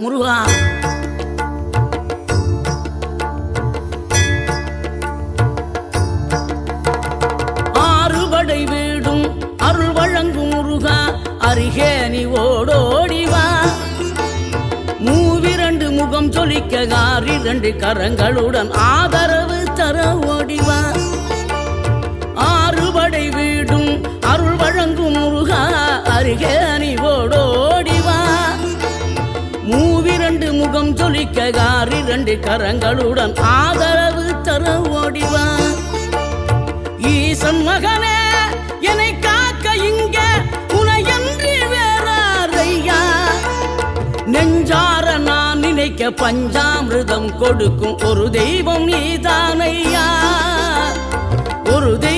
முருகா. ஆறுபடை வீடும் அருள் வழங்கும் முருகா, அருகே நீ ஓடோடிவா. மூவிரண்டு முகம் சொலிக்க ஆறிரண்டு கரங்களுடன் ஆதரவு தர ஓடிவா. ஆறுபடை வீடும் அருள் வழங்கும் முருகா, அருகே நீ ஓடோடிவா. மூவிரண்டு முகம் சொலிக்க ஆறிரண்டு கரங்களுடன் ஆதரவு தர ஓடிவா. ஈசன் மகனே என்னை காக்க இங்க உனையன்றி வேறாரையா. நெஞ்சார நான் நினைக்க பஞ்சாமிர்தம் கொடுக்கும் ஒரு தெய்வம் நீதானையா. ஒரு தெய்வம்